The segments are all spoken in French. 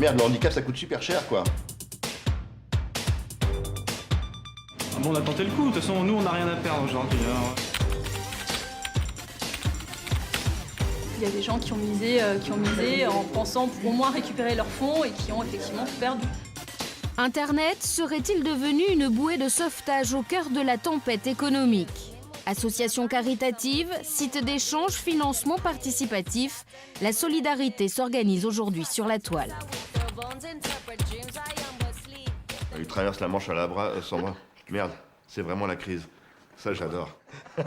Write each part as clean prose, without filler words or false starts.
Merde, le handicap, ça coûte super cher, quoi. Ah bon, on a tenté le coup, de toute façon, nous, on n'a rien à perdre aujourd'hui. Alors... Il y a des gens qui ont misé en pensant pour au moins récupérer leurs fonds et qui ont effectivement tout perdu. Internet serait-il devenu une bouée de sauvetage au cœur de la tempête économique? Association caritative, site d'échange, financement participatif, la solidarité s'organise aujourd'hui sur la toile. Il traverse la Manche à la bras, sans bras. Merde, c'est vraiment la crise. Ça, j'adore. Et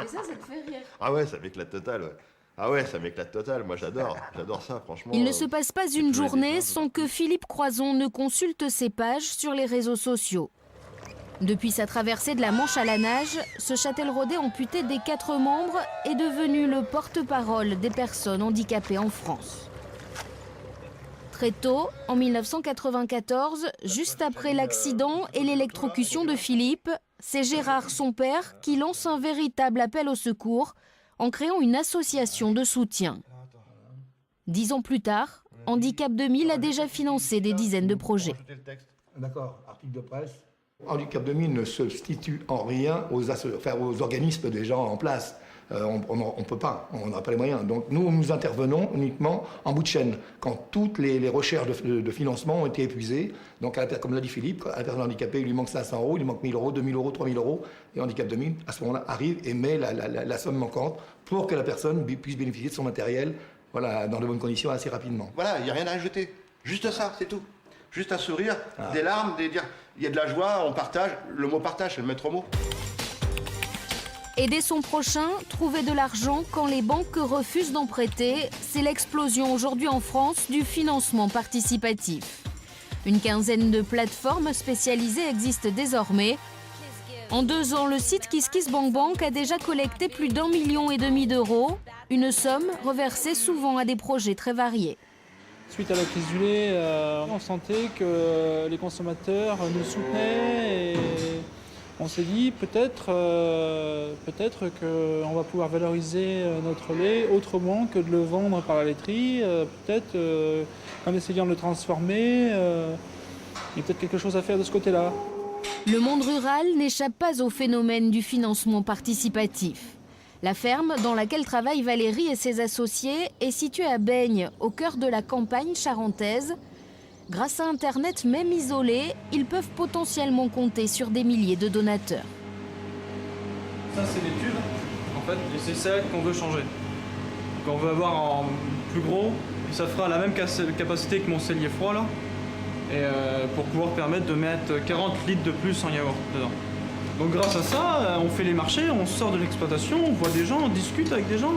ça te fait rire? Ah ouais, ça m'éclate total, ouais. Ah ouais, ça m'éclate total, moi j'adore ça, franchement. Il ne se passe pas une journée sans que Philippe Croison ne consulte ses pages sur les réseaux sociaux. Depuis sa traversée de la Manche à la nage, ce châtelleraudais amputé des 4 membres est devenu le porte-parole des personnes handicapées en France. Très tôt, en 1994, juste après l'accident et l'électrocution de Philippe, c'est Gérard, son père, qui lance un véritable appel au secours en créant une association de soutien. 10 ans plus tard, Handicap 2000 a déjà financé des dizaines de projets. D'accord, article de presse. Handicap 2000 ne se substitue en rien aux organismes déjà en place. On ne peut pas, on n'a pas les moyens. Donc nous intervenons uniquement en bout de chaîne, quand toutes les recherches de financement ont été épuisées. Donc comme l'a dit Philippe, à la personne handicapée, il lui manque 500 €, il lui manque 1 000 €, 2 000 €, 3 000 €. Et Handicap 2000, à ce moment-là, arrive et met la somme manquante pour que la personne puisse bénéficier de son matériel, voilà, dans de bonnes conditions assez rapidement. Voilà, il n'y a rien à ajouter. Juste ça, c'est tout. Juste un sourire, des larmes, dire il y a de la joie, on partage. Le mot partage, c'est le maître mot. Aider son prochain, trouver de l'argent quand les banques refusent d'en prêter, c'est l'explosion aujourd'hui en France du financement participatif. Une quinzaine de plateformes spécialisées existent désormais. En 2 ans, le site KissKissBankBank a déjà collecté plus d'1,5 million d'euros, une somme reversée souvent à des projets très variés. Suite à la crise du lait, on sentait que les consommateurs nous soutenaient et on s'est dit peut-être qu'on va pouvoir valoriser notre lait autrement que de le vendre par la laiterie, peut-être qu'en essayant de le transformer, il y a peut-être quelque chose à faire de ce côté-là. Le monde rural n'échappe pas au phénomène du financement participatif. La ferme dans laquelle travaillent Valérie et ses associés est située à Baignes, au cœur de la campagne charentaise. Grâce à Internet, même isolés, ils peuvent potentiellement compter sur des milliers de donateurs. Ça, c'est l'étude, en fait, et c'est ça qu'on veut changer. Donc on veut avoir en plus gros, et ça fera la même capacité que mon cellier froid, là, et pour pouvoir permettre de mettre 40 litres de plus en yaourt dedans. Donc grâce à ça, on fait les marchés, on sort de l'exploitation, on voit des gens, on discute avec des gens.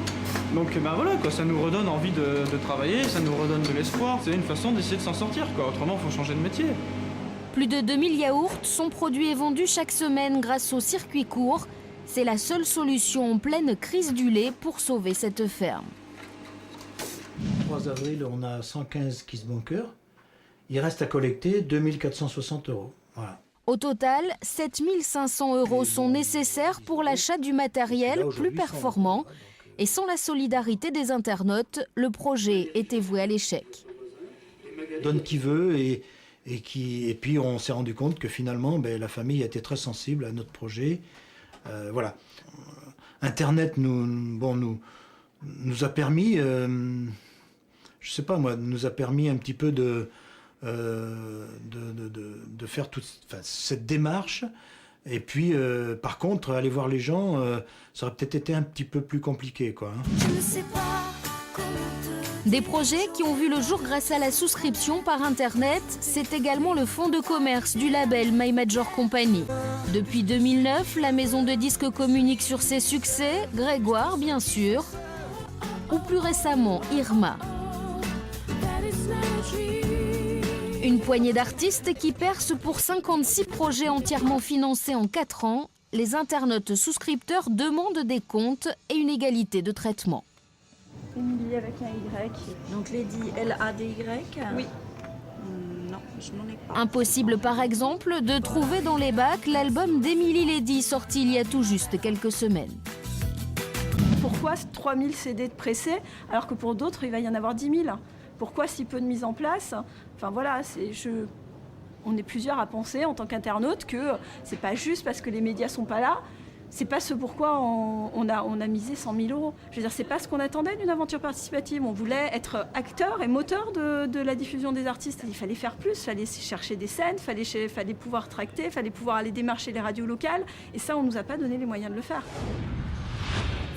Donc ben voilà, quoi, ça nous redonne envie de travailler, ça nous redonne de l'espoir. C'est une façon d'essayer de s'en sortir, quoi. Autrement, il faut changer de métier. Plus de 2000 yaourts sont produits et vendus chaque semaine grâce au circuit court. C'est la seule solution en pleine crise du lait pour sauver cette ferme. Le 3 avril, on a 115 KissBankers. Il reste à collecter 2460 €. Voilà. Au total, 7500 € sont nécessaires pour l'achat du matériel plus performant. Et sans la solidarité des internautes, le projet était voué à l'échec. Donne qui veut et puis on s'est rendu compte que finalement la famille était très sensible à notre projet. Voilà. Internet nous a permis, je sais pas moi, nous a permis un petit peu de faire toute cette démarche. Et puis, par contre, aller voir les gens, ça aurait peut-être été un petit peu plus compliqué, quoi. Des projets qui ont vu le jour grâce à la souscription par Internet, c'est également le fonds de commerce du label My Major Company. Depuis 2009, la maison de disques communique sur ses succès, Grégoire bien sûr, ou plus récemment Irma. Une poignée d'artistes qui percent pour 56 projets entièrement financés en 4 ans. Les internautes souscripteurs demandent des comptes et une égalité de traitement. Émilie avec un Y. Donc Lady, L-A-D-Y? Oui. Non, je n'en ai pas. Impossible par exemple de trouver dans les bacs l'album d'Emily Lady sorti il y a tout juste quelques semaines. Pourquoi 3000 CD de pressés alors que pour d'autres il va y en avoir 10 000? Pourquoi si peu de mise en place? Enfin voilà, on est plusieurs à penser en tant qu'internaute que c'est pas juste parce que les médias sont pas là. C'est pas ce pourquoi on a misé 100 000 €. Je veux dire, c'est pas ce qu'on attendait d'une aventure participative. On voulait être acteur et moteur de la diffusion des artistes. Il fallait faire plus, il fallait chercher des scènes, il fallait pouvoir tracter, il fallait pouvoir aller démarcher les radios locales. Et ça, on nous a pas donné les moyens de le faire.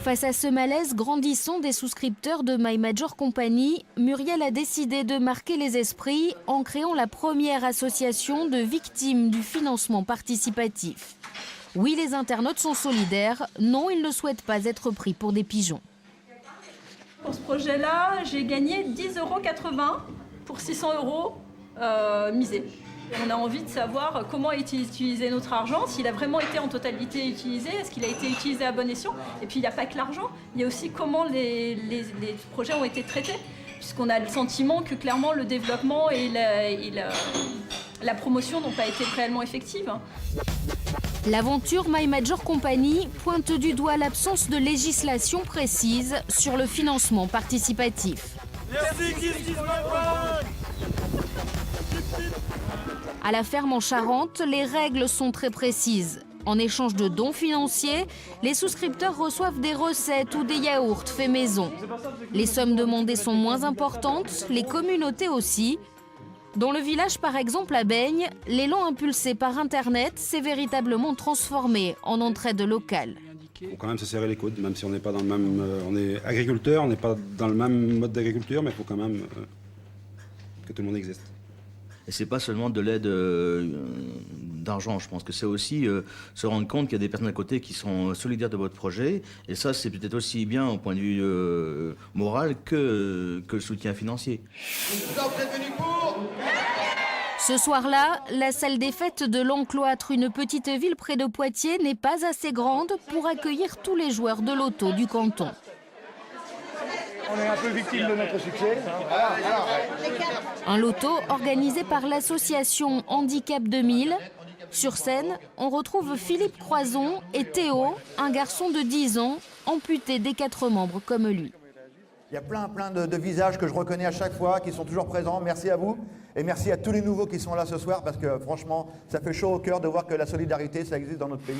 Face à ce malaise grandissant des souscripteurs de My Major Company, Muriel a décidé de marquer les esprits en créant la première association de victimes du financement participatif. Oui, les internautes sont solidaires. Non, ils ne souhaitent pas être pris pour des pigeons. Pour ce projet-là, j'ai gagné 10,80 € pour 600 € misés. On a envie de savoir comment a été utilisé notre argent, s'il a vraiment été en totalité utilisé, est-ce qu'il a été utilisé à bon escient. Et puis il n'y a pas que l'argent, il y a aussi comment les projets ont été traités, puisqu'on a le sentiment que clairement le développement et la promotion n'ont pas été réellement effectives. L'aventure My Major Company pointe du doigt l'absence de législation précise sur le financement participatif. À la ferme en Charente, les règles sont très précises. En échange de dons financiers, les souscripteurs reçoivent des recettes ou des yaourts faits maison. Les sommes demandées sont moins importantes, les communautés aussi. Dans le village, par exemple, à Baigne, l'élan impulsé par Internet s'est véritablement transformé en entraide locale. Il faut quand même se serrer les coudes, même si on n'est pas dans le même... on est agriculteur, on n'est pas dans le même mode d'agriculture, mais il faut quand même que tout le monde existe. Et c'est pas seulement de l'aide d'argent, je pense que c'est aussi se rendre compte qu'il y a des personnes à côté qui sont solidaires de votre projet. Et ça, c'est peut-être aussi bien au point de vue moral que le soutien financier. Ce soir-là, la salle des fêtes de l'Encloître, une petite ville près de Poitiers, n'est pas assez grande pour accueillir tous les joueurs de loto du canton. On est un peu victime de notre succès. Un loto organisé par l'association Handicap 2000. Sur scène, on retrouve Philippe Croison et Théo, un garçon de 10 ans, amputé des 4 membres comme lui. Il y a plein de visages que je reconnais à chaque fois, qui sont toujours présents. Merci à vous et merci à tous les nouveaux qui sont là ce soir parce que franchement, ça fait chaud au cœur de voir que la solidarité, ça existe dans notre pays.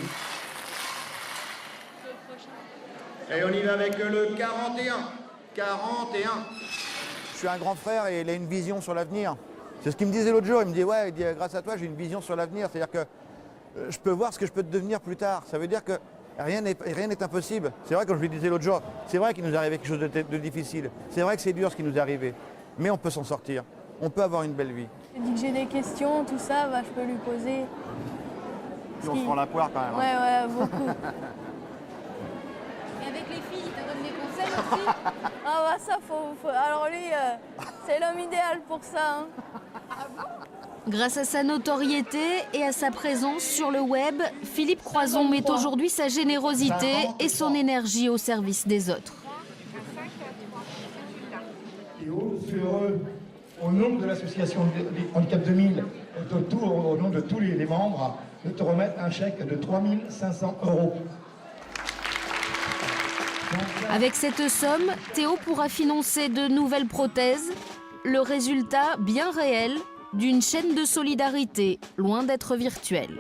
Et on y va avec le 41. 41. Je suis un grand frère et il a une vision sur l'avenir. C'est ce qu'il me disait l'autre jour. Il me dit ouais, grâce à toi, j'ai une vision sur l'avenir. C'est-à-dire que je peux voir ce que je peux devenir plus tard. Ça veut dire que rien n'est impossible. C'est vrai, comme je lui disais l'autre jour, c'est vrai qu'il nous est arrivé quelque chose de difficile. C'est vrai que c'est dur ce qui nous est arrivé. Mais on peut s'en sortir. On peut avoir une belle vie. Il dit que j'ai des questions, tout ça, bah, je peux lui poser. Puis on se prend la poire quand même. Ouais, beaucoup. Et avec les filles, il te donne des conseils aussi? Ah bah ça, alors lui, c'est l'homme idéal pour ça. Hein. Grâce à sa notoriété et à sa présence sur le web, Philippe Croison met aujourd'hui sa générosité et son énergie au service des autres. Théo, je suis heureux, au nom de l'association Handicap 2000, au nom de tous les membres, de te remettre un chèque de 3 500 €. Avec cette somme, Théo pourra financer de nouvelles prothèses. Le résultat bien réel d'une chaîne de solidarité, loin d'être virtuelle.